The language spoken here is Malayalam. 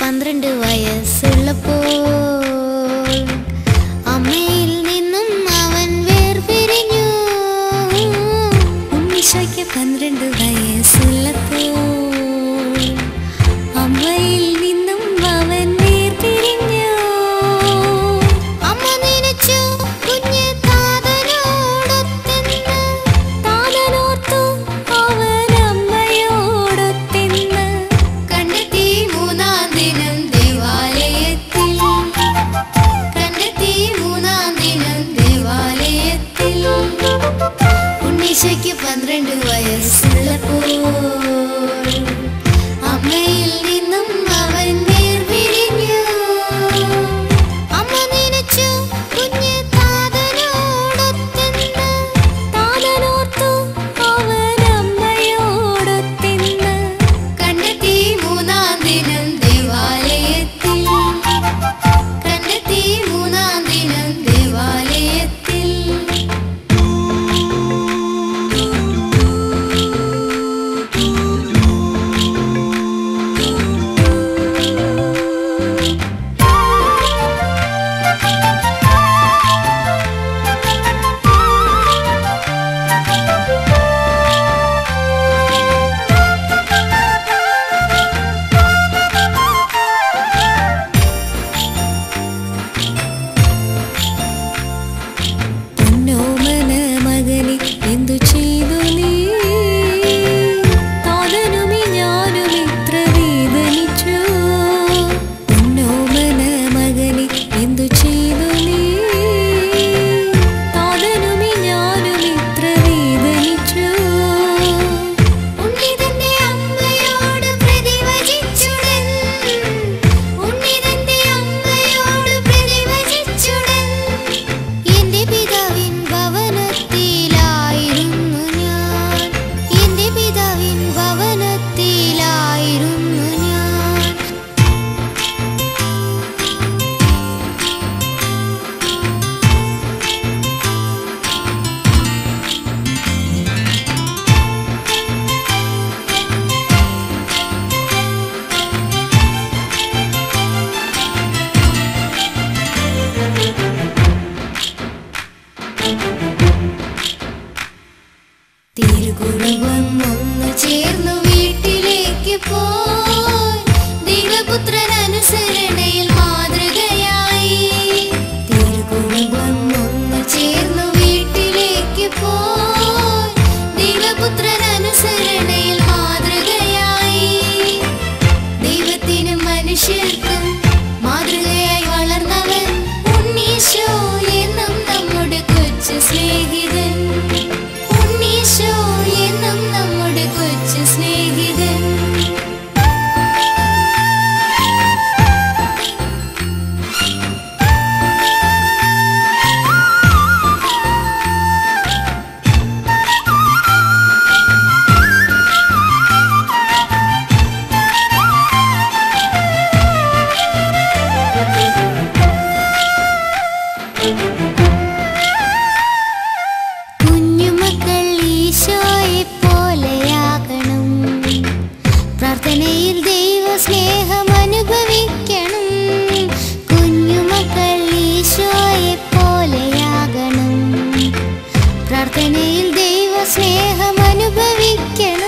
12 വയസ്സുള്ളപ്പോൾ അമ്മയിൽ നിന്നും അവൻ വേർപിരിഞ്ഞു. ഉണ്ണീശോയ്ക്ക് 12 വയസ്സുള്ളപ്പോൾ അമ്മയിൽ നിന്നും അവൻ വേർപിരിഞ്ഞു. അമ്മ നനച്ചു കുഞ്ഞ് താതനോടൊത്തെന്ന്, താതനോർത്തു അവൻ അമ്മയോടൊത്തെന്ന്. കണ്ടെത്തി മൂന്നാം ദിനം ദേവാലയത്തിൽ, കണ്ടെത്തി മൂന്നാം ദിനം ദേവാലയത്തിൽ. ഉണ്ണീശോയ്ക്ക് 12 വയസ്സുള്ളപ്പോൾ അമ്മയിൽ നിന്നും അവൻ വേർപിരിഞ്ഞു. അമ്മ നനച്ചു കുഞ്ഞ് താതനോടൊത്തെന്ന്, താതനോർത്തു അവൻ അമ്മയോടൊത്തെന്ന്. കണ്ടെത്തി മൂന്നാം ദിനം ദേവാലയത്തിൽ, കണ്ടെത്തി മൂന്നാം ദിനം ദേവാലയത്തിൽ. തിരുകുടുംബം ഒന്നു ചേർന്നു വീട്ടിലേക്ക് പോയി, ദൈവപുത്രൻ അനുസരണയിൽ മാതൃകയായി. തിരുകുടുംബം ഒന്നു ചേർന്നു വീട്ടിലേക്ക് പോയി, ദൈവപുത്രൻ അനുസരണയിൽ മാതൃകയായി. ദൈവത്തിനും മനുഷ്യർക്കും മാതൃകയായി വളർന്നവൻ ഉണ്ണീശോ എന്നും നമ്മുടെ കൊച്ചു സ്നേഹിതൻ. ഉണ്ണീശോ എന്നും നമ്മുടെ കൊച്ചു സ്നേഹിതൻ. കുഞ്ഞുമക്കൾ ഈശോയെ പോലെയാകണം, പ്രാർത്ഥനയിൽ ദൈവസ്നേഹം അനുഭവിക്കണം. കുഞ്ഞുമക്കൾ ഈശോയെ പോലെയാകണം, പ്രാർത്ഥനയിൽ ദൈവസ്നേഹം അനുഭവിക്കണം.